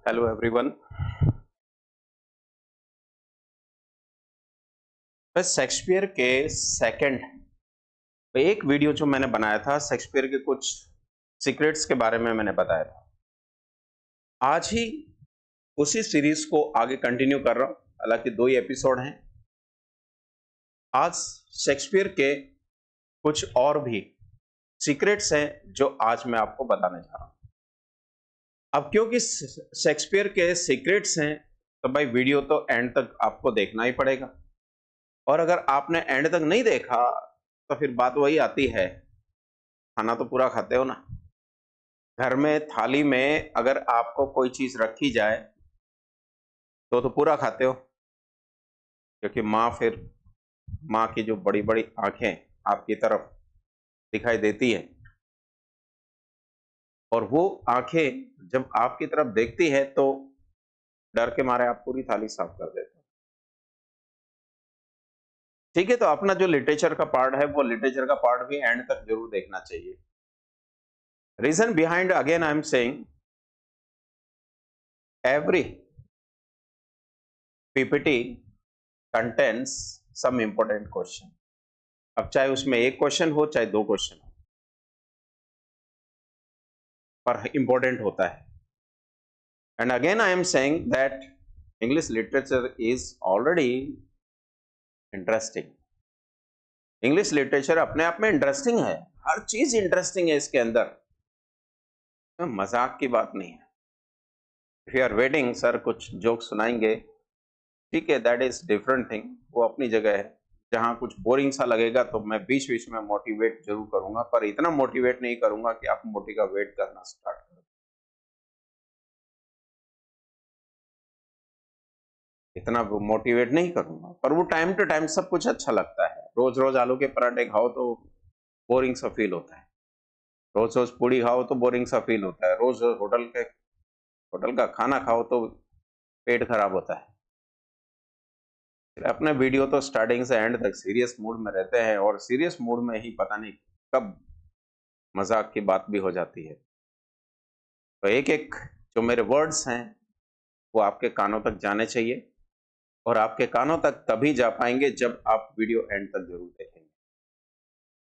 Hello everyone. बस Shakespeare के second एक वीडियो जो मैंने बनाया था, शेक्सपियर के कुछ सीक्रेट्स के बारे में मैंने बताया था। आज ही उसी सीरीज को आगे कंटिन्यू कर रहा हूं, हालांकि 2 ही एपिसोड हैं। आज शेक्सपियर के कुछ और भी सीक्रेट्स हैं जो आज मैं आपको बताने जा रहा हूं। अब क्योंकि शेक्सपियर के सीक्रेट्स हैं तो भाई वीडियो तो एंड तक आपको देखना ही पड़ेगा, और अगर आपने एंड तक नहीं देखा तो फिर बात वही आती है, खाना तो पूरा खाते हो ना। घर में थाली में अगर आपको कोई चीज रखी जाए तो पूरा खाते हो, क्योंकि माँ की जो बड़ी बड़ी आंखें आपकी तरफ दिखाई देती है, और वो आंखें जब आपकी तरफ देखती है तो डर के मारे आप पूरी थाली साफ कर देते हो। ठीक है, तो अपना जो लिटरेचर का पार्ट है वो लिटरेचर का पार्ट भी एंड तक जरूर देखना चाहिए। Reason behind, again I am saying, every PPT contains some important question। अब चाहे उसमें एक क्वेश्चन हो चाहे 2 क्वेश्चन हो, पर इंपॉर्टेंट होता है। And again I am saying that English literature is already interesting. English literature अपने आप में इंटरेस्टिंग है, हर चीज इंटरेस्टिंग है इसके अंदर, तो मजाक की बात नहीं है। If you are waiting sir कुछ जोक सुनाएंगे, ठीक है, दैट इज डिफरेंट थिंग, वो अपनी जगह है। जहां कुछ बोरिंग सा लगेगा तो मैं बीच बीच में मोटिवेट जरूर करूंगा, पर इतना मोटिवेट नहीं करूंगा कि आप मोटी का वेट करना स्टार्ट करो। इतना मोटिवेट नहीं करूंगा, पर वो टाइम टू टाइम सब कुछ अच्छा लगता है। रोज रोज आलू के पराठे खाओ तो बोरिंग सा फील होता है, रोज रोज पूड़ी खाओ तो बोरिंग सा फील होता है, रोज रोज होटल का खाना खाओ तो पेट खराब होता है। अपने वीडियो तो स्टार्टिंग से एंड तक सीरियस मूड में रहते हैं, और सीरियस मूड में ही पता नहीं कब मजाक की बात भी हो जाती है। तो एक एक जो मेरे वर्ड्स हैं वो आपके कानों तक जाने चाहिए, और आपके कानों तक तभी जा पाएंगे जब आप वीडियो एंड तक जरूर देखेंगे।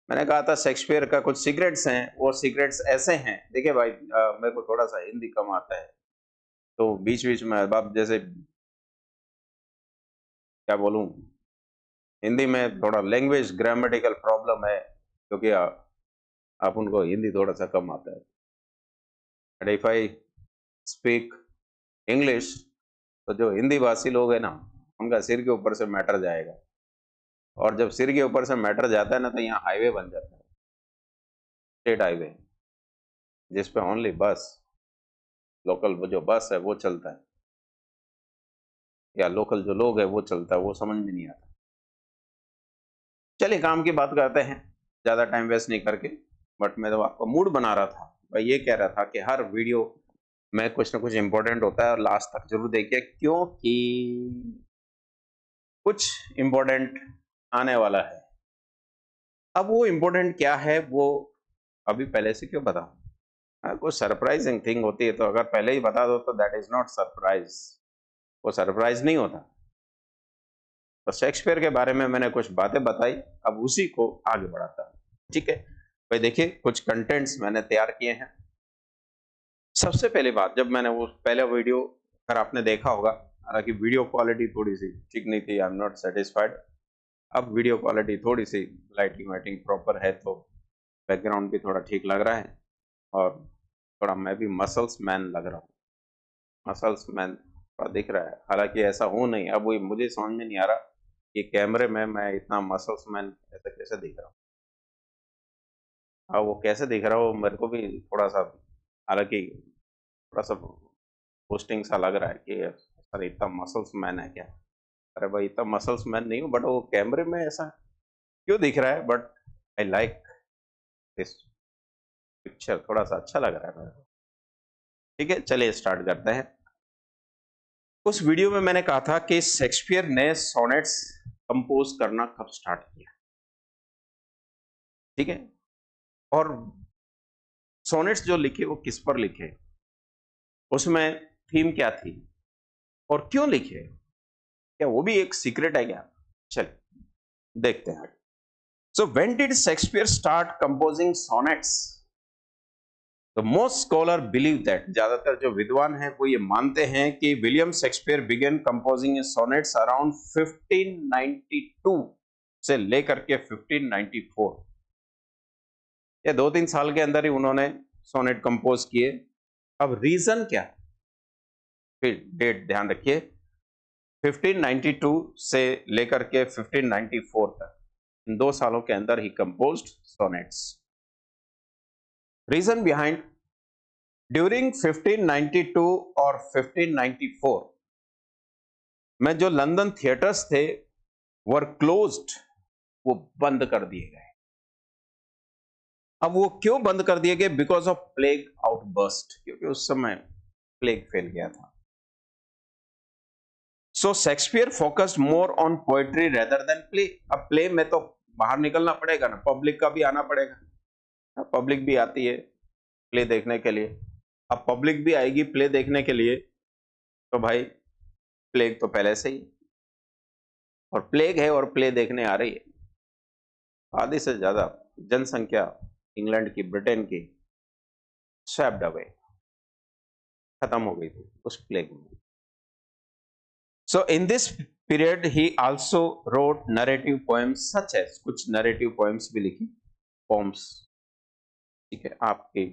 मैंने कहा था शेक्सपियर का कुछ सीक्रेट्स हैं, वो सीक्रेट्स ऐसे हैं। देखिए भाई, मेरे को थोड़ा सा हिंदी कम आता है, तो बीच बीच में अब जैसे क्या बोलूं, हिंदी में थोड़ा लैंग्वेज ग्रामेटिकल प्रॉब्लम है, क्योंकि आप उनको हिंदी थोड़ा सा कम आता है। But if I speak English, तो जो हिंदी भाषी लोग हैं ना, उनका सिर के ऊपर से मैटर जाएगा, और जब सिर के ऊपर से मैटर जाता है ना, तो यहाँ हाईवे बन जाता है, स्टेट हाईवे, जिसपे ओनली बस, लोकल जो बस है वो चलता है, या लोकल जो लोग है वो चलता है, वो समझ में नहीं आता। चलिए काम की बात करते हैं, ज्यादा टाइम वेस्ट नहीं करके। बट मैं तो आपको मूड बना रहा था, मैं ये कह रहा था कि हर वीडियो में कुछ ना कुछ इंपॉर्टेंट होता है, और लास्ट तक जरूर देखिए, क्योंकि कुछ इंपॉर्टेंट आने वाला है। अब वो इंपॉर्टेंट क्या है वो अभी पहले से क्यों बताऊं? कोई सरप्राइजिंग थिंग होती है तो अगर पहले ही बता दो तो दैट इज नॉट सरप्राइज, वो सरप्राइज नहीं होता। तो शेक्सपियर के बारे में मैंने कुछ बातें बताई, अब उसी को आगे बढ़ाता हूं। ठीक है भाई, देखिए कुछ कंटेंट्स मैंने तैयार किए हैं। सबसे पहली बात, जब मैंने वो पहला वीडियो अगर आपने देखा होगा, हालांकि वीडियो क्वालिटी थोड़ी सी ठीक नहीं थी, आई एम नॉट सेटिस्फाइड। अब वीडियो क्वालिटी थोड़ी सी लाइटिंग वाइटिंग प्रॉपर है, तो बैकग्राउंड भी थोड़ा ठीक लग रहा है, और थोड़ा मैं भी मसल्स मैन लग रहा हूँ, मसल्स मैन थोड़ा दिख रहा है। हालांकि ऐसा हो नहीं, अब वो मुझे समझ में नहीं आ रहा कि कैमरे में मैं इतना मसल्स मैन ऐसा कैसे दिख रहा हूँ। अब वो कैसे दिख रहा हो मेरे को भी थोड़ा सा, हालांकि थोड़ा सा पोस्टिंग सा लग रहा है कि सर इतना मसल्स मैन है क्या। अरे भाई, इतना मसल्स मैन नहीं हूँ, बट वो कैमरे में ऐसा क्यों दिख रहा है। But I like this picture, थोड़ा सा अच्छा लग रहा है मेरे को। ठीक है, चलिए स्टार्ट करते हैं। उस वीडियो में मैंने कहा था कि शेक्सपियर ने सोनेट्स कंपोज करना कब स्टार्ट किया। ठीक है, और सोनेट्स जो लिखे वो किस पर लिखे, उसमें थीम क्या थी और क्यों लिखे, क्या वो भी एक सीक्रेट है क्या? चलिए देखते हैं। So when did Shakespeare start composing sonnets? तो मोस्ट स्कॉलर बिलीव दैट, ज्यादातर जो विद्वान हैं वो ये मानते हैं कि William Shakespeare began composing sonnets around 1592 से लेकर के 1594। ये 2-3 साल के अंदर ही उन्होंने सोनेट कंपोज किए। अब रीजन क्या है? फिर डेट ध्यान रखिए, 1592 से लेकर के 1594 तक, इन 2 सालों के अंदर ही composed sonnets. Reason behind, during 1592 और 1594 में जो लंदन थिएटर्स थे वर क्लोज्ड, वो बंद कर दिए गए। अब वो क्यों बंद कर दिए गए? बिकॉज ऑफ प्लेग आउटबर्स्ट, क्योंकि उस समय प्लेग फैल गया था। So Shakespeare focused more on poetry rather than play. अब प्ले में तो बाहर निकलना पड़ेगा ना, पब्लिक का भी आना पड़ेगा, पब्लिक भी आती है प्ले देखने के लिए। अब पब्लिक भी आएगी प्ले देखने के लिए, तो भाई प्लेग तो पहले से ही, और प्लेग है और प्ले देखने आ रही है। आधी से ज्यादा जनसंख्या इंग्लैंड की, ब्रिटेन की स्वेप्ड अवे, खत्म हो गई थी उस प्लेग में। So in this period he also wrote narrative poems such as, कुछ नरेटिव पोएम्स भी लिखी, पोम्स, ठीक है, आपकी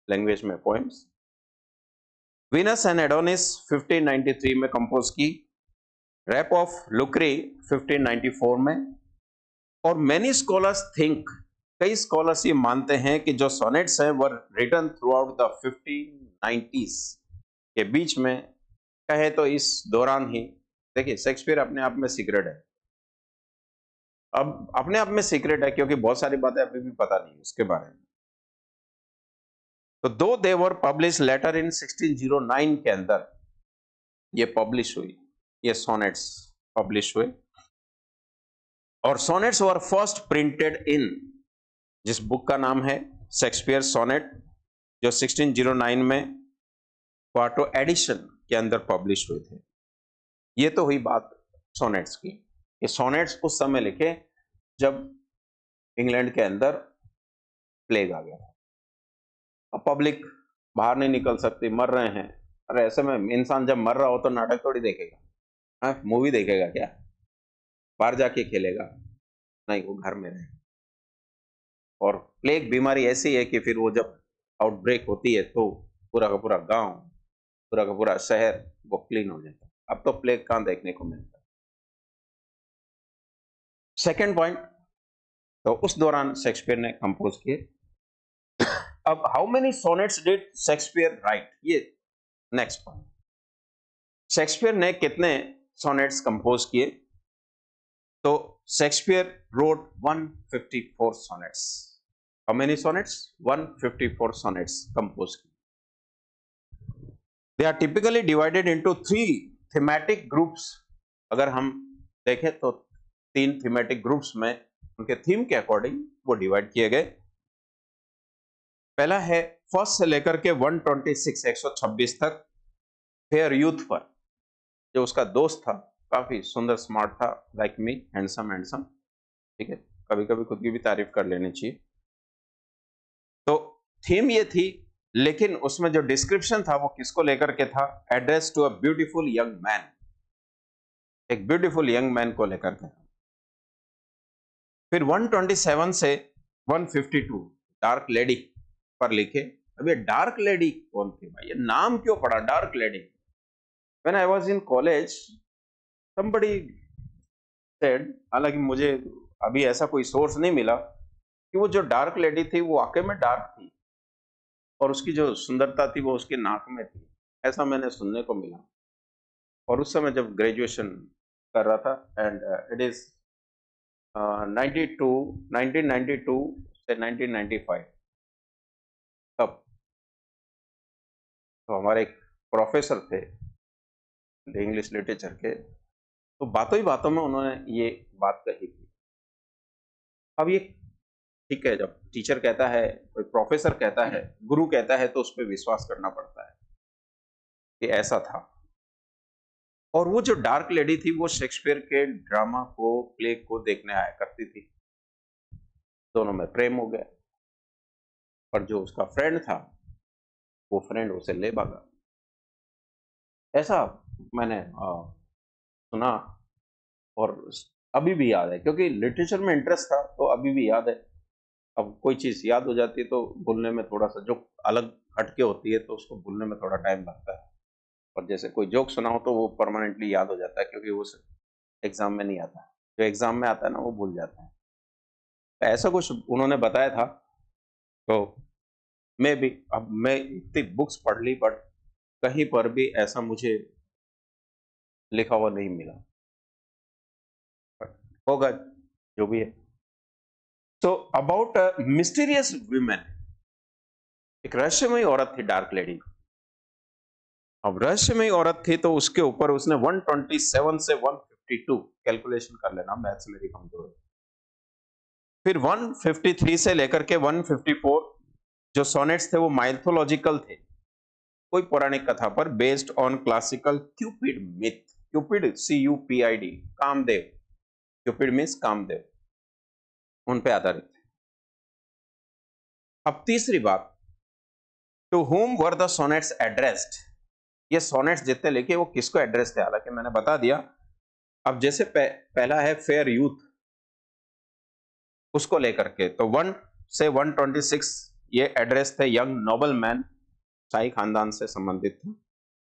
लैंग्वेज में पोएम्स। वीनस एंड एडोनिस 1593 में कंपोज की, रैप ऑफ लुक्री 1594 में। और मेनी स्कॉलर्स थिंक, कई स्कॉलर्स ये मानते हैं कि जो सोनेट्स हैं were written throughout the 1590s के बीच में, कहे तो इस दौरान ही। देखिए शेक्सपियर अपने आप में सीक्रेट है, अब अपने आप में सीक्रेट है क्योंकि बहुत सारी बातें अभी भी पता नहीं उसके बारे में। तो दो दे वर पब्लिश लेटर इन 1609 के अंदर ये पब्लिश हुई, ये सोनेट्स पब्लिश हुए। और sonnets were first printed in, जिस बुक का नाम है शेक्सपियर सोनेट, जो 1609 में क्वार्टो एडिशन के अंदर पब्लिश हुए थे। ये तो हुई बात सोनेट्स की। ये सोनेट्स उस समय लिखे जब इंग्लैंड के अंदर प्लेग आ गया था। अब पब्लिक बाहर नहीं निकल सकती, मर रहे हैं। अरे ऐसे में इंसान जब मर रहा हो तो नाटक थोड़ी देखेगा, हाँ मूवी देखेगा क्या? बाहर जाके खेलेगा? नहीं, वो घर में रहे। और प्लेग बीमारी ऐसी है कि फिर वो जब आउटब्रेक होती है तो पूरा का पूरा गांव, पूरा का पूरा शहर वो क्लीन हो जाता है। अब तो प्लेग कहां देखने को मिलता है। सेकेंड पॉइंट, तो उस दौरान शेक्सपियर ने कंपोज किए। अब how many sonnets did Shakespeare write, ये नेक्स्ट पॉइंट। शेक्सपियर ने कितने सोनेट्स कंपोज किए? तो Shakespeare wrote 154 sonnets. How many sonnets? 154 sonnets compose किए। They are typically divided into 3 thematic groups. अगर हम देखें तो 3 थीमेटिक ग्रुप्स में उनके थीम के अकॉर्डिंग वो डिवाइड किए गए। पहला है फर्स्ट से लेकर के 126 126 तक, फेयर यूथ पर, जो उसका दोस्त था, काफी सुंदर स्मार्ट था, लाइक मी, हैंडसम हैंडसम, ठीक है, कभी कभी खुद की भी तारीफ कर लेनी चाहिए। तो थीम ये थी, लेकिन उसमें जो डिस्क्रिप्शन था वो किसको लेकर के था? Address to a beautiful young man, एक ब्यूटीफुल यंग मैन को लेकर के। फिर 127 से 152 डार्क लेडी पर लिखे। अब ये डार्क लेडी कौन थी भाई? ये नाम क्यों पड़ा dark lady? When I was in college somebody said, हालांकि मुझे अभी ऐसा कोई सोर्स नहीं मिला, कि वो जो डार्क लेडी थी वो वाकई में डार्क थी और उसकी जो सुंदरता थी वो उसके नाक में थी, ऐसा मैंने सुनने को मिला। और उस समय जब ग्रेजुएशन कर रहा था, एंड इट इज 1992 से 1995 तब। तो हमारे एक प्रोफेसर थे इंग्लिश लिटरेचर के, तो बातों ही बातों में उन्होंने ये बात कही थी। अब ये ठीक है, जब टीचर कहता है, कोई प्रोफेसर कहता है, गुरु कहता है, तो उस पर विश्वास करना पड़ता है। कि ऐसा था। और वो जो डार्क लेडी थी वो शेक्सपियर के ड्रामा को, प्ले को देखने आया करती थी। दोनों में प्रेम हो गया, पर जो उसका फ्रेंड था वो फ्रेंड उसे ले भागा। ऐसा मैंने सुना, और अभी भी याद है, क्योंकि लिटरेचर में इंटरेस्ट था तो अभी भी याद है। अब कोई चीज याद हो जाती है तो भूलने में थोड़ा सा, जो अलग हटके होती है तो उसको भूलने में थोड़ा टाइम लगता है। और जैसे कोई जोक सुनाओ तो वो परमानेंटली याद हो जाता है, क्योंकि वो एग्जाम में नहीं आता। जो एग्जाम में आता है ना वो भूल जाता है। तो ऐसा कुछ उन्होंने बताया था। तो मैं भी, अब मैं इतनी बुक्स पढ़ ली बट कहीं पर भी ऐसा मुझे लिखा हुआ नहीं मिला, बट होगा जो भी है। तो अबाउट मिस्टीरियस वीमेन, एक रहस्यमयी औरत थी डार्क लेडी। अब रहस्यमयी औरत थी तो उसके ऊपर उसने 127 से 152, कैलकुलेशन कर लेना, मैथ्स मेरी कमजोर है। फिर 153 से लेकर के 154 जो सोनेट्स थे वो माइथोलॉजिकल थे, कोई पौराणिक कथा पर, based on classical Cupid myth. Cupid, CUPID, Kamdev. Cupid means Kamdev, उन पे आधारित थे। अब तीसरी बात, to whom were the sonnets addressed. ये सोनेट्स जितने लिखे वो किसको एड्रेस थे, हालांकि मैंने बता दिया। अब जैसे पहला है फेयर यूथ, उसको लेकर के, तो 1 से 126 ये एड्रेस थे यंग नोबल मैन, शाही खानदान से संबंधित थे।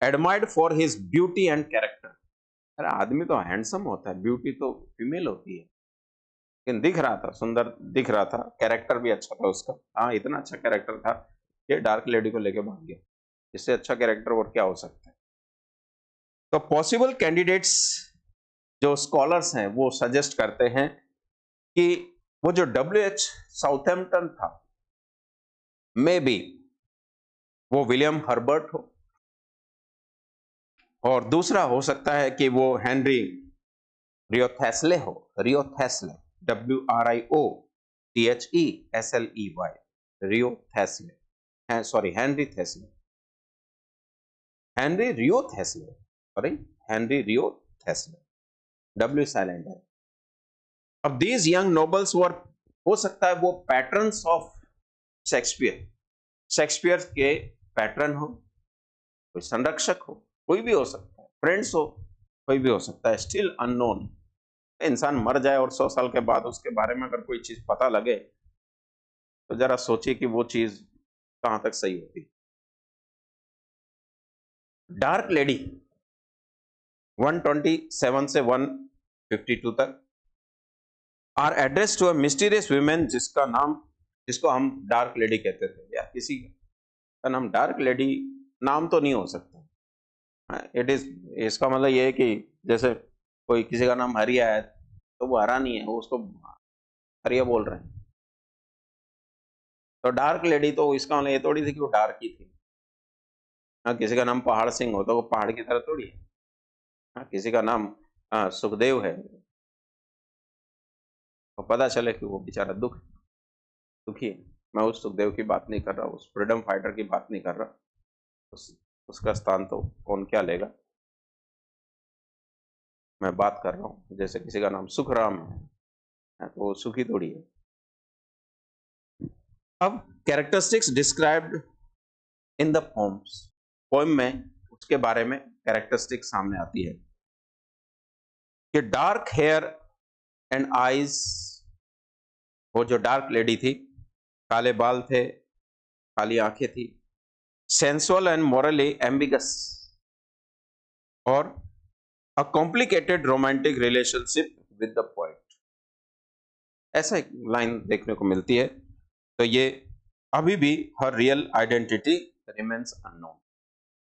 Admired for his beauty and character. अरे आदमी तो हैंडसम होता है, ब्यूटी तो फीमेल होती है, लेकिन दिख रहा था, सुंदर दिख रहा था, कैरेक्टर भी अच्छा था उसका। हाँ, इतना अच्छा कैरेक्टर था कि डार्क लेडी को लेके भाग गया। इससे अच्छा कैरेक्टर और क्या हो सकता है। तो पॉसिबल कैंडिडेट्स जो स्कॉलर्स हैं वो सजेस्ट करते हैं कि वो जो WH साउथैम्पटन था, मे बी वो विलियम हर्बर्ट हो, और दूसरा हो सकता है कि वो हेनरी रियोथेस्ले हो। Wriothesley, WRIOTHESLEY, Wriothesley, sorry Henry Thesley, Henry Wriothesley, sorry Henry Wriothesley, W silent है। अब दीज यंग नोबल्स वर, हो सकता है वो पैटर्न्स ऑफ शेक्सपियर, शेक्सपियर के पैटर्न हो, कोई संरक्षक हो, कोई भी हो सकता है, फ्रेंड्स हो, कोई भी हो सकता है, स्टिल अननोन। इंसान मर जाए और 100 साल के बाद उसके बारे में अगर कोई चीज पता लगे तो जरा सोचिए कि वो चीज कहां तक सही होती। डार्क लेडी 127 से 152 तक are address to a mysterious women, जिसका नाम, जिसको हम डार्क लेडी कहते थे, या किसी का नाम डार्क लेडी नाम तो नहीं हो सकता। इट इज, इसका मतलब ये है कि जैसे कोई किसी का नाम हरिया है तो वो हरा नहीं है, वो उसको हरिया बोल रहे हैं। तो डार्क लेडी तो इसका मतलब ये थोड़ी थी कि वो डार्क ही थी। हाँ, किसी का नाम पहाड़ सिंह हो तो वो पहाड़ की तरह थोड़ी है। हाँ, किसी का नाम सुखदेव है तो पता चले कि वो बेचारा दुखी है। मैं उस सुखदेव की बात नहीं कर रहा, उस फ्रीडम फाइटर की बात नहीं कर रहा। उसका स्थान तो कौन क्या लेगा। मैं बात कर रहा हूँ जैसे किसी का नाम सुखराम है तो वो सुखी थोड़ी है। अब characteristics described in the poems, poem में उसके बारे में कैरेक्टरिस्टिक सामने आती है कि डार्क हेयर एंड आईज, वो जो डार्क लेडी थी, काले बाल थे, काली आंखें थी, सेंसुअल एंड मोरली एम्बिगस, और a complicated romantic relationship with the poet. ऐसा एक लाइन देखने को मिलती है। तो ये अभी भी हर रियल आइडेंटिटी रिमेन्स अननोन,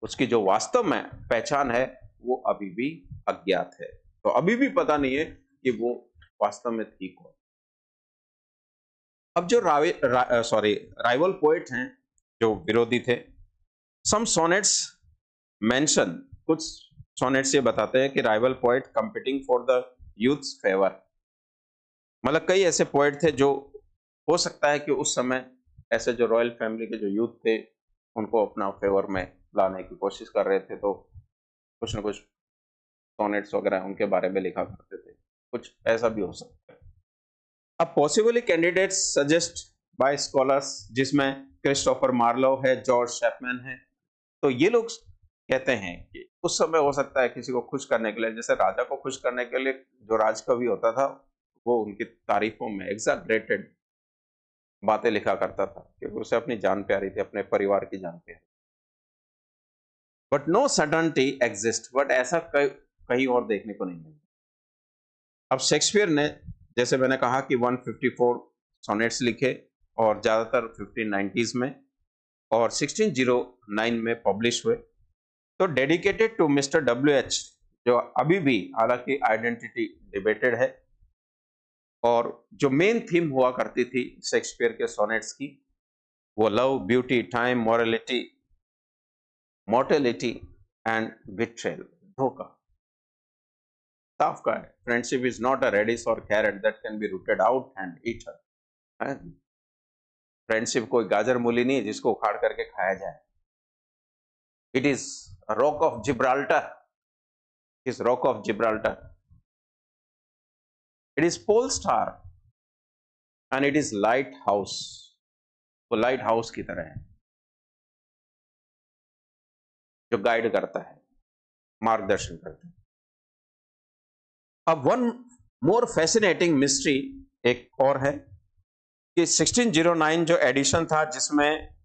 उसकी जो वास्तव में पहचान है वो अभी भी अज्ञात है। तो अभी भी पता नहीं है कि वो वास्तव में थी कौन। अब जो राइवल पोएट हैं, जो विरोधी थे, सम सोनेट्स मेंशन, कुछ सोनेट्स ये बताते हैं कि rival poet competing for the youths favour, मतलब कई ऐसे पोएट थे जो, हो सकता है कि उस समय ऐसे जो रॉयल फैमिली के जो यूथ थे उनको अपना फेवर में लाने की कोशिश कर रहे थे, तो कुछ न कुछ सोनेट्स वगैरह उनके बारे में लिखा करते थे, कुछ ऐसा भी हो सकता है। अब possibly candidates suggest by scholars, जिसमें क्रिस्टोफर मार्लो है, जॉर्ज चैपमैन है, तो ये लोग कहते हैं कि उस समय हो सकता है किसी को खुश करने के लिए, जैसे राजा को खुश करने के लिए जो राजकवि होता था, वो उनकी तारीफों में एग्जैगरेटेड बातें लिखा करता था, क्योंकि उसे अपनी जान प्यारी थी, अपने परिवार की जान प्यारी। But no certainty exist, but ऐसा कहीं और देखने को नहीं मिलता। अब शेक्सपियर ने, जैसे मैंने कहा कि 154 सोनेट्स लिखे और ज्यादातर 1590s में और 1609 में पब्लिश हुए। तो डेडिकेटेड टू मिस्टर WH, जो अभी भी हालांकि आइडेंटिटी डिबेटेड है, और जो मेन थीम हुआ करती थी शेक्सपियर के सोनेट्स की, वो love, beauty, time, morality, mortality and betrayal, धोखा। साफ का है, friendship is not a radish और carrot that can be rooted out and eaten. Friendship कोई गाजर मूली नहीं जिसको उखाड़ करके खाया जाए। It is rock of Gibraltar, is rock of Gibraltar, it is pole star and it is lighthouse. वो लाइट हाउस की तरह है जो गाइड करता है, मार्गदर्शन करता है। अब वन मोर फैसिनेटिंग मिस्ट्री एक और है कि 1609 जो एडिशन था, जिसमें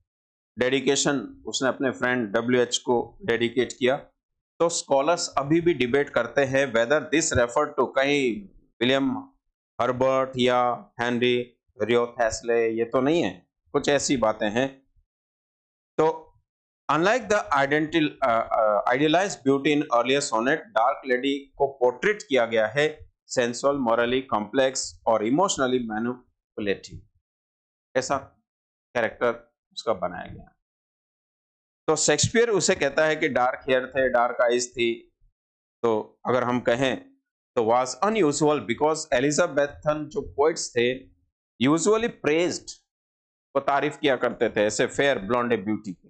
डेडिकेशन उसने अपने फ्रेंड WH को डेडिकेट किया, तो स्कॉलर्स अभी भी डिबेट करते हैं वेदर दिस रेफर टू कहीं विलियम हर्बर्ट या हेनरी रियोथेस्ले, ये तो नहीं है, कुछ ऐसी बातें हैं। तो unlike the idealised beauty in earlier sonnet, dark lady को पोर्ट्रेट किया गया है सेंसुअल, मॉरली कॉम्प्लेक्स और इमोशनली मैनिपुलेटिव, ऐसा कैरेक्टर उसका बनाया गया। तो शेक्सपियर उसे कहता है कि डार्क हेयर थे, डार्क आईज थी, तो अगर हम कहें तो वाज अनयूजुअल बिकॉज एलिजाबेथन जो पोइट्स थे यूजुअली प्रेज्ड, वो तारीफ किया करते थे ऐसे फेयर ब्लॉन्ड ब्यूटी की।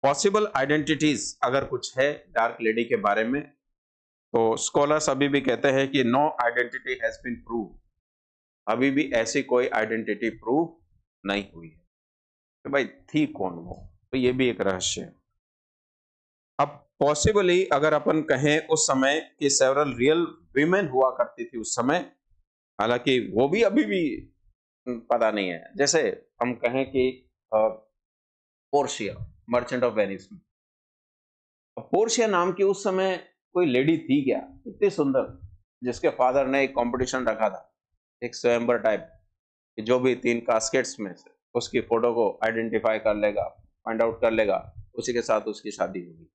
पॉसिबल आइडेंटिटीज अगर कुछ है डार्क लेडी के बारे में, तो स्कॉलर्स अभी भी कहते हैं कि no identity has been prove, अभी भी ऐसी कोई आइडेंटिटी प्रूव नहीं हुई है कि भाई थी कौन वो, तो ये भी एक रहस्य है। अब पॉसिबली अगर अपन कहें उस समय कि सेवरल रियल वीमेन हुआ करती थी उस समय, हालांकि वो भी अभी भी पता नहीं है। जैसे हम कहें कि पोर्शिया मर्चेंट ऑफ वेनिस में, पोर्शिया नाम की उस समय कोई लेडी थी क्या इतनी सुंदर, जिसके फादर ने एक कंपटीशन रखा था, एक स्वयंवर टाइप, कि जो भी 3 कास्केट्स में से उसकी फोटो को आइडेंटिफाई कर लेगा, फाइंड आउट कर लेगा, उसी के साथ उसकी शादी होगी।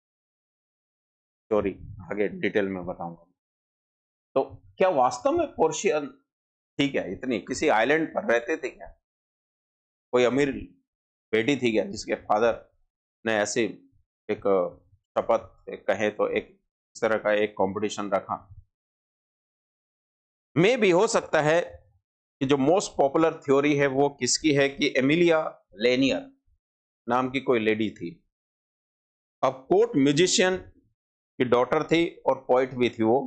स्टोरी आगे डिटेल में बताऊंगा। तो क्या वास्तव में पोर्शिया थी क्या, इतनी किसी आइलैंड पर रहते थे क्या, कोई अमीर बेटी थी क्या जिसके फादर ने ऐसे एक शपथ कहे तो एक इस तरह का एक कंपटीशन रखा। मे भी हो सकता है कि जो मोस्ट पॉपुलर थ्योरी है वो किसकी है कि एमिलिया लेनियर नाम की कोई लेडी थी। अब कोर्ट म्यूजिशियन की डॉटर थी और पोइट भी थी वो,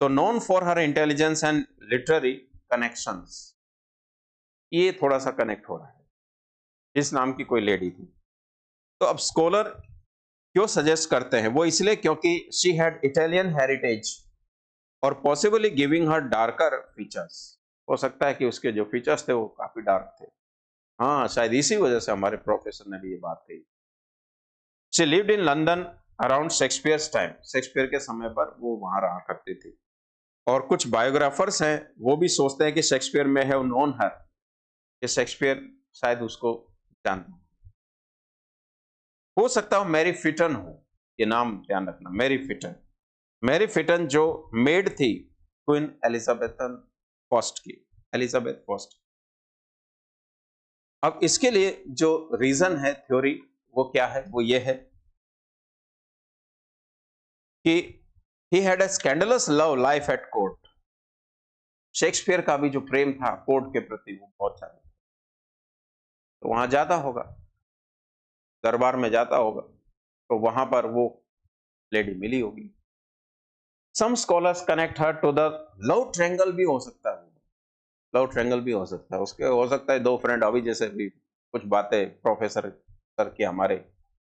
तो known for her intelligence and literary connections, ये थोड़ा सा कनेक्ट हो रहा है, इस नाम की कोई लेडी थी। तो अब स्कॉलर क्यों सजेस्ट करते हैं, वो इसलिए क्योंकि शी हैड इटालियन हेरिटेज और possibly giving her darker features, हो सकता है कि उसके जो फीचर्स थे वो काफी डार्क थे। हाँ, शायद इसी वजह से हमारे प्रोफेसर ने भी ये बात कही। She lived in London around Shakespeare's time, Shakespeare के समय पर वो वहां रहा करती थी। और कुछ बायोग्राफर्स हैं वो भी सोचते हैं कि शेक्सपियर में है नोन हर, कि शेक्सपियर शायद उसको जानता हो सकता हो मैरी फिटन हो, ये नाम ध्यान रखना, मैरी फिटन। मैरी फिटन जो मेड थी क्वीन एलिजाबेथन फर्स्ट की, एलिजाबेथ फर्स्ट। अब इसके लिए जो रीजन है थ्योरी वो क्या है, वो ये है कि he had a scandalous love life at court. Shakespeare का भी जो प्रेम था कोर्ट के प्रति वो बहुत ज्यादा, तो वहां ज्यादा होगा। दरबार में जाता होगा तो वहां पर वो लेडी मिली होगी। Some scholars connect her to the love triangle, भी हो सकता है, लव ट्रायंगल भी हो सकता है उसके, हो सकता है दो फ्रेंड अभी जैसे भी कुछ बातें प्रोफेसर सर की हमारे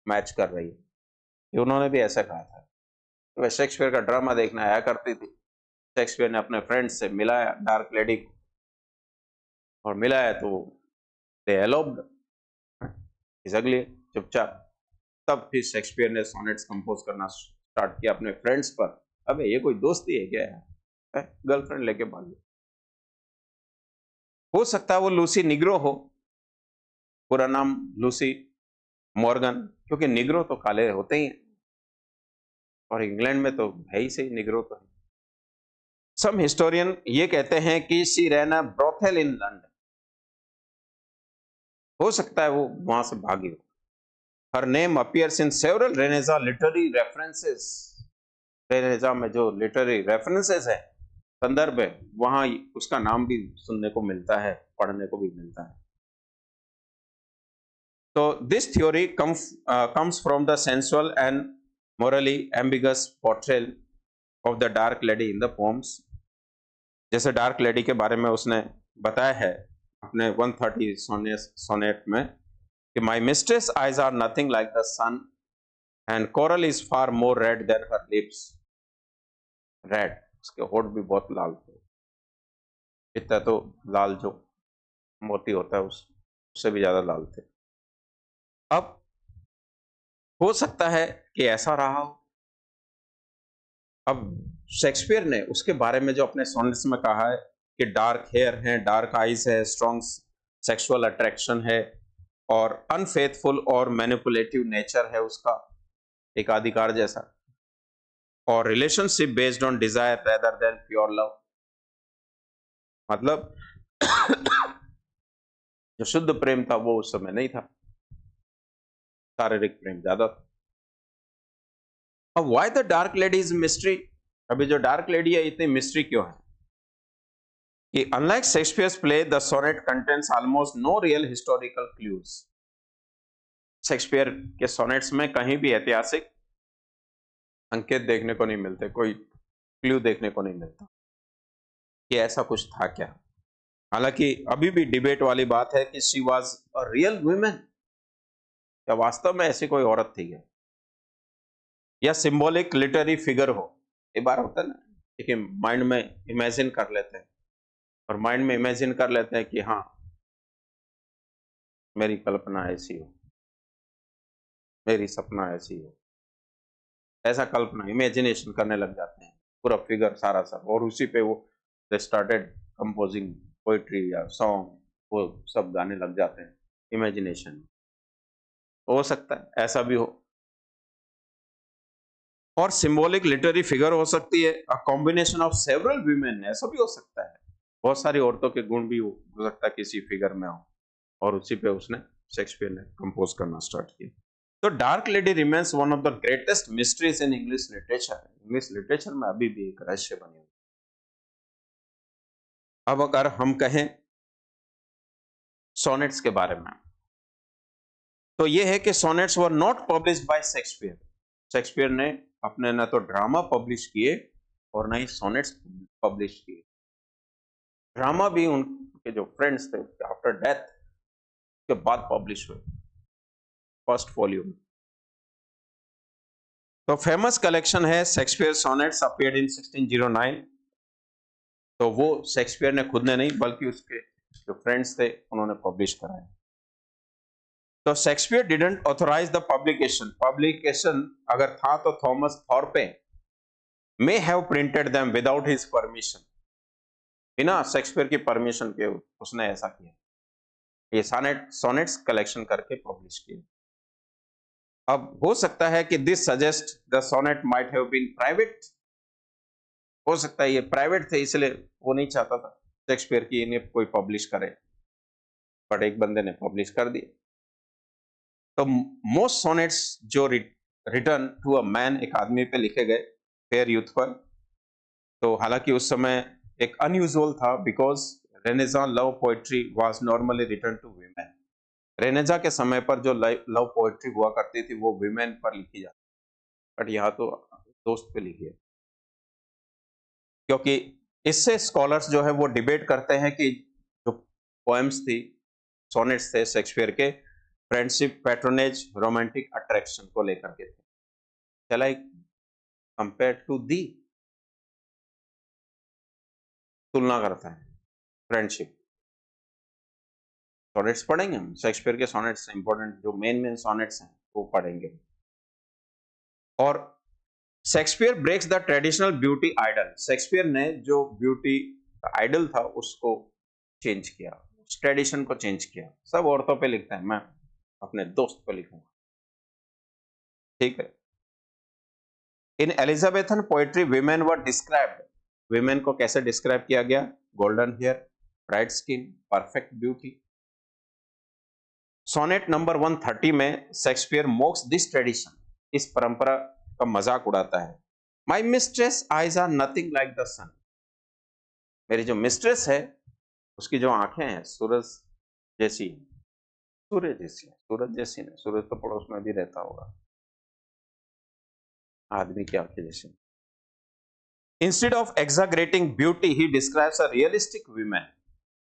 मैच कर रही है, कि उन्होंने भी ऐसा कहा था। तो वह शेक्सपियर का ड्रामा देखने आया करती थी, शेक्सपियर ने अपने फ्रेंड से मिलाया डार्क लेडी को, और मिलाया तो दे एलोप्ड इजगली, चुपचाप। तब फिर शेक्सपियर ने सोनेट्स कंपोज करना स्टार्ट किया अपने फ्रेंड्स पर। अबे ये कोई दोस्ती है क्या है? गर्लफ्रेंड लेके भाग गया। हो सकता है वो लूसी निग्रो हो, पूरा नाम लूसी मॉर्गन, क्योंकि निग्रो तो काले होते ही हैं और इंग्लैंड में तो है ही सही निग्रो तो। सम हिस्टोरियन ये कहते हैं कि she ran a brothel in London, हो सकता है वो वहां से भागी हो। Her name appears in several Renaissance literary references, Renaissance में जो लिटरेरी रेफरेंसेस है, संदर्भ है, वहां उसका नाम भी सुनने को मिलता है, पढ़ने को भी मिलता है। तो this theory comes from the sensual and morally ambiguous portrayal of the dark lady in the poems। जैसे डार्क लेडी के बारे में उसने बताया है अपने 130 सोनेट में कि my mistress eyes are nothing like the sun and coral is far more red than her lips। Red, उसके होठ भी बहुत लाल थे, इतना तो लाल जो मोती होता है उससे भी ज्यादा लाल थे। अब हो सकता है कि ऐसा रहा हो। अब शेक्सपियर ने उसके बारे में जो अपने सोनेट्स में कहा है कि डार्क हेयर है, डार्क आईज है, स्ट्रॉन्ग सेक्सुअल अट्रैक्शन है और अनफेथफुल और मैनिपुलेटिव नेचर है उसका, एकाधिकार जैसा, और relationship based on desire rather than pure love, मतलब जो शुद्ध प्रेम था वो उस समय नहीं था, शारीरिक प्रेम ज्यादा था। अब why the dark lady is mystery, अभी जो डार्क लेडी है इतनी मिस्ट्री क्यों है? कि unlike Shakespeare's play the sonnet contains almost no real historical clues. Shakespeare के सोनेट्स में कहीं भी ऐतिहासिक संकेत देखने को नहीं मिलते, कोई क्लू देखने को नहीं मिलता कि ऐसा कुछ था क्या। हालांकि अभी भी डिबेट वाली बात है कि she was a real women, क्या वास्तव में ऐसी कोई औरत थी क्या, या सिंबॉलिक लिटरेरी फिगर हो। एक बार होता है ना कि माइंड में इमेजिन कर लेते हैं, और माइंड में इमेजिन कर लेते हैं कि हाँ मेरी कल्पना ऐसी हो, मेरी सपना ऐसी हो, ऐसा कल्पना इमेजिनेशन करने लग जाते हैं, पूरा फिगर सारा सब, और उसी पे वो दे स्टार्टेड कंपोजिंग पोइट्री या सॉन्ग, वो सब गाने लग जाते हैं इमेजिनेशन। हो सकता है ऐसा भी हो, और सिंबॉलिक लिटरेरी फिगर हो सकती है, a combination of several women, ऐसा भी हो सकता है, बहुत सारी औरतों के गुण भी हो सकता है किसी फिगर में हो, और उसी पे उसने शेक्सपियर ने कंपोज करना स्टार्ट किया। तो dark lady remains one of the greatest mysteries in English literature, English literature में अभी भी एक रहस्य बनी हुई। अब अगर हम कहें सोनेट्स के बारे में, तो यह है कि sonnets were not published by Shakespeare. Shakespeare ने अपने न तो ड्रामा पब्लिश किए और न ही सोनेट्स पब्लिश किए। ड्रामा भी उनके जो फ्रेंड्स थे आफ्टर डेथ के बाद पब्लिश हुए, फर्स्ट वॉल्यूम। तो फेमस कलेक्शन है शेक्सपियर सोनेट्स अपीयर्ड इन 1609। तो वो शेक्सपियर ने खुद ने नहीं बल्कि उसके जो फ्रेंड्स थे उन्होंने पब्लिश कराया। तो Shakespeare didn't authorise the publication, publication अगर था तो Thomas Thorpe may have printed them without his permission, बिना शेक्सपियर की परमिशन के उसने ऐसा किया, ये सोनेट्स कलेक्शन करके पब्लिश किए। अब हो सकता है कि this suggest the sonnet might have been private, हो सकता है ये प्राइवेट थे इसलिए वो नहीं चाहता था शेक्सपियर की इन्हें कोई पब्लिश करे, बट एक बंदे ने पब्लिश कर दिया। तो मोस्ट सोनेट्स जो रिटर्न टू अ मैन, एक आदमी पे लिखे गए, फेयर यूथ पर। तो हालांकि उस समय एक अनयूजुअल था because Renaissance love poetry was normally written to women. Renaissance के समय पर जो लव पोएट्री हुआ करती थी वो विमेन पर लिखी जाती, बट यहाँ तो दोस्त पे लिखी है, क्योंकि इससे स्कॉलर्स जो है वो डिबेट करते हैं कि जो पोएम्स थी, सोनेट्स थे शेक्सपियर के, फ्रेंडशिप, पैट्रोनेज, रोमांटिक अट्रैक्शन को लेकर के थे। चला एक कंपेयर टू दी, तुलना करता है फ्रेंडशिप। सोनेट्स पढ़ेंगे हम, शेक्सपियर के सोनेट्स इंपॉर्टेंट जो मेन सोनेट्स हैं वो पढ़ेंगे। और Shakespeare breaks the traditional beauty ideal, Shakespeare ने जो ब्यूटी आइडल था उसको चेंज किया, उस ट्रेडिशन को चेंज किया। सब औरतों पे लिखते हैं, मैं अपने दोस्त पे लिखूंगा, ठीक है। In Elizabethan poetry women were described, women को कैसे डिस्क्राइब किया गया? Golden hair, bright skin, perfect beauty. Sonnet number 130 में शेक्सपियर मॉक्स दिस ट्रेडिशन, इस परंपरा का मजाक उड़ाता है। My mistress eyes are nothing like the sun, मेरी जो मिस्ट्रेस है उसकी जो आंखें हैं सूरज जैसी, सूरज जैसी, सूरज जैसी नहीं, सूरज तो पड़ोस में भी रहता होगा, आदमी की आंखें जैसी। Instead of exaggerating beauty he describes a realistic women,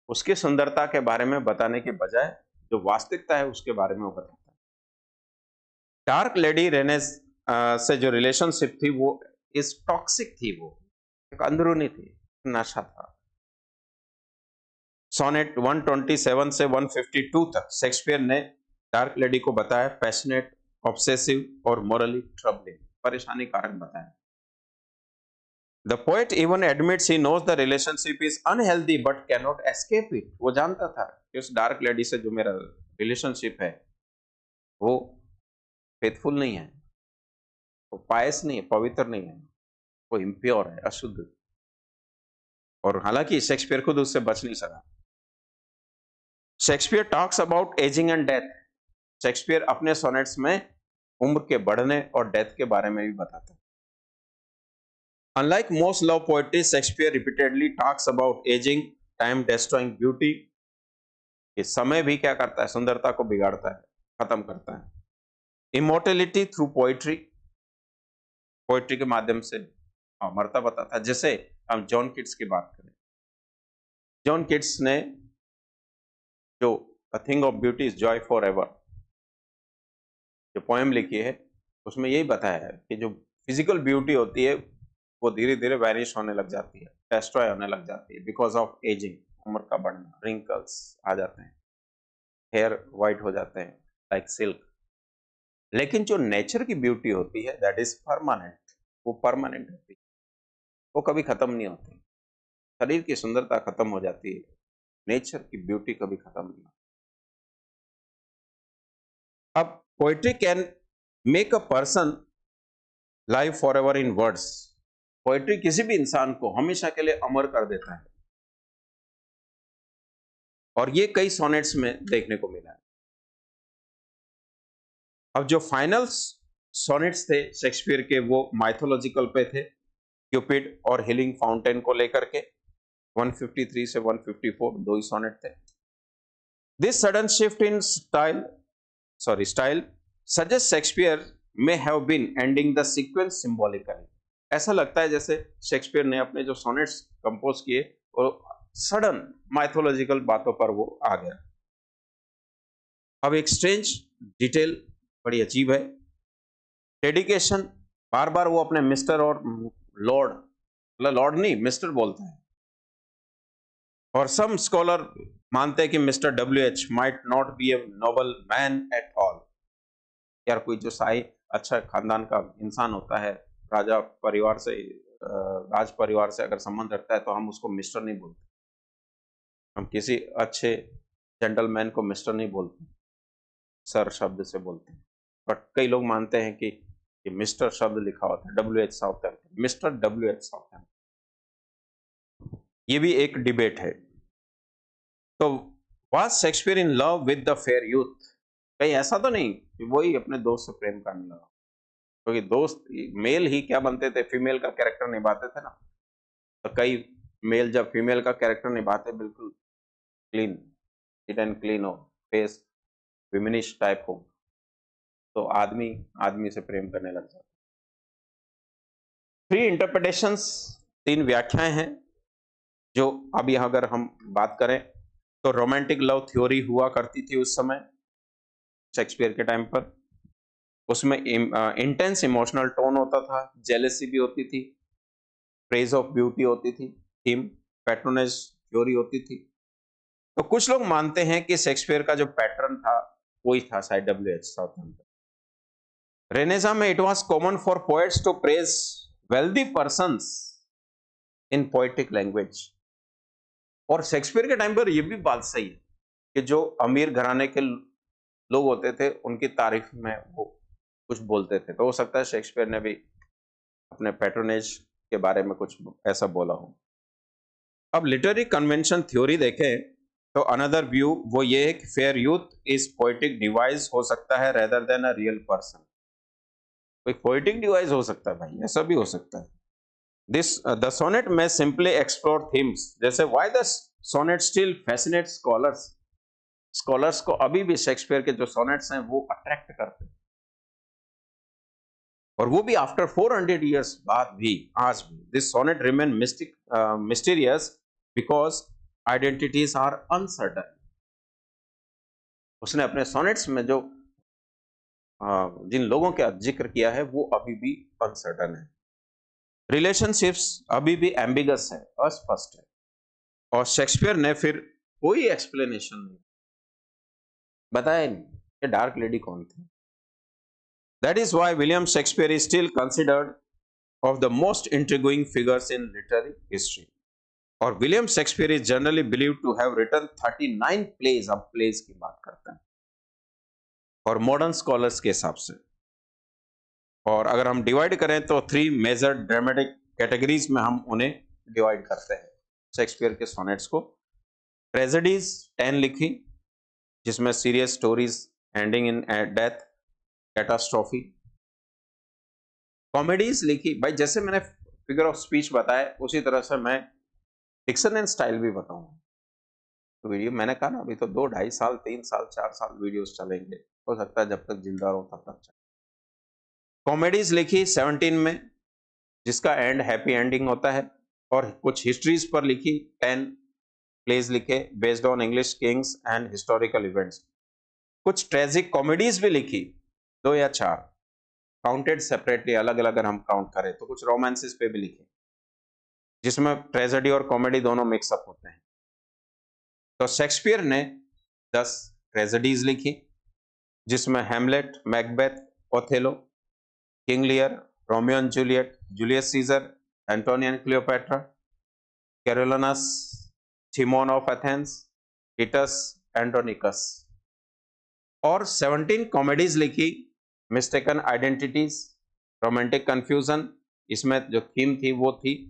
उसकी सुंदरता के बारे में बताने के बजाय जो वास्तविकता है उसके बारे में वो बताता है। डार्क लेडी रेनेस से जो रिलेशनशिप थी वो इस टॉक्सिक थी, वो एक अंदरूनी थी, नशा था। सोनेट 127 से 152 तक शेक्सपियर ने डार्क लेडी को बताया पैशनेट, ऑब्सेसिव और मोरली ट्रबलिंग, परेशानी कारक बताया। The poet even admits he knows the relationship is unhealthy but cannot escape it, वो जानता था कि उस डार्क लेडी से जो मेरा रिलेशनशिप है वो फेथफुल नहीं है, वो पायस नहीं है, पवित्र नहीं है, वो इम्प्योर है, अशुद्ध। और हालांकि शेक्सपियर खुद उससे बच नहीं सका। Shakespeare talks about ageing and death, Shakespeare अपने सोनेट्स में उम्र के बढ़ने और डेथ के बारे में भी बताता है। Unlike most love poetry, Shakespeare repeatedly talks about aging, time destroying beauty, कि समय भी क्या करता है, सुंदरता को बिगाड़ता है, खत्म करता है। Immortality through poetry, पोइट्री के माध्यम से अमरता बताता है। जैसे हम जॉन किट्स की बात करें, जॉन किट्स ने जो A Thing of Beauty is Joy Forever जो पोएम लिखी है उसमें यही बताया है कि जो फिजिकल ब्यूटी होती है वो धीरे धीरे वैनिश होने लग जाती है, डेस्ट्रॉय होने लग जाती है, बिकॉज ऑफ एजिंग, उम्र का बढ़ना, रिंकल्स आ जाते हैं, हेयर वाइट हो जाते हैं लाइक सिल्क। लेकिन जो नेचर की ब्यूटी होती है दैट इज परमानेंट, वो परमानेंट होती है, वो कभी खत्म नहीं होती। शरीर की सुंदरता खत्म हो जाती है, नेचर की ब्यूटी कभी खत्म नहीं होती। अब poetry can make a person live for ever in words, poetry किसी भी इंसान को हमेशा के लिए अमर कर देता है, और ये कई सोनेट्स में देखने को मिला है। अब जो फाइनल सोनेट्स थे शेक्सपियर के वो माइथोलॉजिकल पे थे, क्यूपिड और हीलिंग फाउंटेन को लेकर के। 153 से 154 दो ही सोनेट थे। This sudden shift in style suggest Shakespeare may have been ending the sequence symbolically, ऐसा लगता है जैसे शेक्सपियर ने अपने जो सोनेट्स कंपोज किए और सडन माइथोलॉजिकल बातों पर वो आ गया। अब एक स्ट्रेंज डिटेल बड़ी अजीब है, डेडिकेशन, बार बार वो अपने मिस्टर और लॉर्ड, मतलब लॉर्ड नहीं मिस्टर बोलता है, और सम स्कॉलर मानते हैं कि mister WH might not be a noble man at all, यार कोई जो शाही अच्छा खानदान का इंसान होता है, राजा परिवार से, राज परिवार से अगर संबंध रखता है तो हम उसको मिस्टर नहीं बोलते, हम किसी अच्छे जेंटलमैन को मिस्टर नहीं बोलते, सर शब्द से बोलते हैं। बट कई लोग मानते हैं कि मिस्टर शब्द लिखा होता है, WH Southampton, mister WH Southampton, ये भी एक डिबेट है। तो was Shakespeare in love with the fair youth, कहीं ऐसा तो नहीं कि वही अपने दोस्त से प्रेम करने लगा, क्योंकि दोस्त मेल ही क्या बनते थे, फीमेल का कैरेक्टर निभाते थे ना, तो कई मेल जब फीमेल का कैरेक्टर निभाते बिल्कुल क्लीन, नीट एंड क्लीन हो, फेस फेमिनिस्ट टाइप हो तो आदमी आदमी से प्रेम करने लग जाता। 3 इंटरप्रिटेशंस, 3 व्याख्याएं हैं जो अभी अगर हम बात करें तो रोमांटिक लव थ्योरी हुआ करती थी उस समय शेक्सपियर के टाइम पर। उसमें इंटेंस इमोशनल टोन होता था, जेलेसी भी होती थी, प्रेज ऑफ ब्यूटी होती थी, थीम पैट्रोनेज थ्योरी होती थी। तो कुछ लोग मानते हैं कि शेक्सपियर का जो पैटर्न था वही था शायद डब्ल्यू.एच. साउथहैम्पटन। रेनेसा में it was common for poets to praise wealthy persons in poetic language. और शेक्सपियर के टाइम पर यह भी बात सही है कि जो अमीर घराने के लोग होते थे उनकी तारीफ में वो कुछ बोलते थे, तो हो सकता है शेक्सपियर ने भी अपने पैट्रोनेज के बारे में कुछ ऐसा बोला हो। अब लिटरेरी कन्वेंशन थ्योरी देखें तो अनदर व्यू वो ये है कि fair youth is poetic device हो सकता है rather than a real person. कोई पोएटिक डिवाइस हो सकता है भाई, ऐसा भी हो सकता है। This the sonnet may simply explore themes, जैसे why the sonnet still fascinate scholars. Scholars को अभी भी शेक्सपियर के जो सोनेट्स हैं वो अट्रैक्ट करते हैं, और वो भी आफ्टर 400 इयर्स बाद भी आज भी this sonnet remain mysterious because identities are uncertain. उसने अपने सोनेट्स में जो जिन लोगों का जिक्र किया है वो अभी भी अनसर्टन है। रिलेशनशिप्स अभी भी एम्बिगस है, अस्पष्ट है, और शेक्सपियर ने फिर कोई एक्सप्लेनेशन नहीं बताया नहीं कि डार्क लेडी कौन थी। That is why William Shakespeare is still considered of the most intriguing figures in literary history. और William Shakespeare is generally believed to have written 39 plays. अब प्लेज की बात करते हैं और मॉडर्न स्कॉलर्स के हिसाब से। और अगर हम डिवाइड करें तो 3 मेजर ड्रामेटिक कैटेगरीज में हम उन्हें डिवाइड करते हैं शेक्सपियर के सोनेट्स को। ट्रेजेडीज 10 लिखी, जिसमें serious stories ending in death, catastrophe. Comedies लिखी, भाई जैसे मैंने फिगर ऑफ स्पीच बताया उसी तरह से मैं डिक्शन एंड स्टाइल भी बताऊंगा। तो वीडियो मैंने कहा ना अभी तो 2, 2.5 साल, 3 साल, 4 साल वीडियोस चलेंगे, हो सकता है जब तक जिंदा रहो तब तक चले। कॉमेडीज लिखी 17 में, जिसका एंड हैप्पी एंडिंग होता है, और कुछ हिस्ट्रीज पर लिखी 10 प्लेज लिखे based on English Kings and historical events. कुछ ट्रेजिक कॉमेडीज भी लिखी 2 या 4, काउंटेड सेपरेटली, अलग अलग अगर हम काउंट करें तो। कुछ रोमांसेस पे भी लिखे जिसमें ट्रेजेडी और कॉमेडी दोनों मिक्सअप होते हैं। तो शेक्सपियर ने 10 ट्रेजेडीज लिखी, जिसमें Hamlet, Macbeth, Othello, King Lear, Romeo and Juliet, Julius Caesar, Antony and Cleopatra, Coriolanus, Timon of Athens, Titus, Andronicus. और 17 कॉमेडीज लिखी, मिस्टेकन आइडेंटिटीज, रोमांटिक कंफ्यूजन, इसमें जो थीम थी वो थी,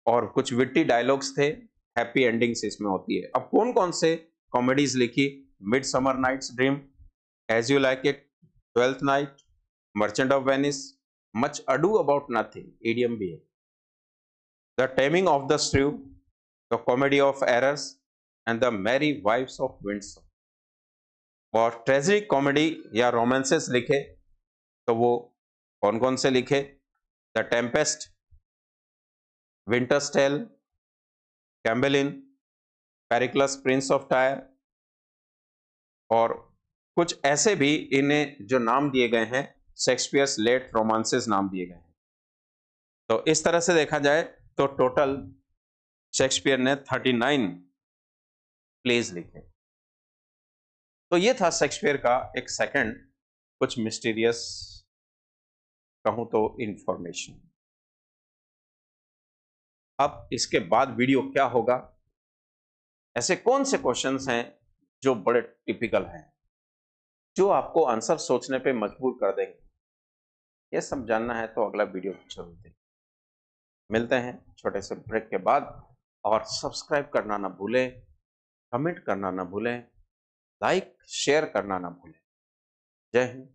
और कुछ विट्टी डायलॉग्स थे, हैप्पी एंडिंग्स इसमें होती है। अब कौन कौन से कॉमेडीज लिखी? Midsummer night's dream, as you like it, twelfth night, merchant of Venice, much ado about nothing, ईडियम भी है, the taming of the shrew, the comedy of errors and the merry wives of Windsor. और tragic comedy या romances लिखे तो वो कौन कौन से लिखे? The tempest, winter's tale, कैम्बेलिन, पेरिक्लस Prince of tyre, और कुछ ऐसे भी इन्हें जो नाम दिए गए हैं शेक्सपियर्स लेट रोमांसेस नाम दिए गए हैं। तो इस तरह से देखा जाए तो टोटल शेक्सपियर ने 39 प्लेज लिखे। तो ये था शेक्सपियर का एक सेकंड कुछ मिस्टीरियस कहूं तो इंफॉर्मेशन। अब इसके बाद वीडियो क्या होगा? ऐसे कौन से क्वेश्चंस हैं जो बड़े टिपिकल हैं, जो आपको आंसर सोचने पे मजबूर कर देंगे? ये सब जानना है तो अगला वीडियो जरूर देखें। मिलते हैं छोटे से ब्रेक के बाद, और सब्सक्राइब करना ना भूलें, कमेंट करना ना भूलें, लाइक शेयर करना ना भूलें। जय हिंद।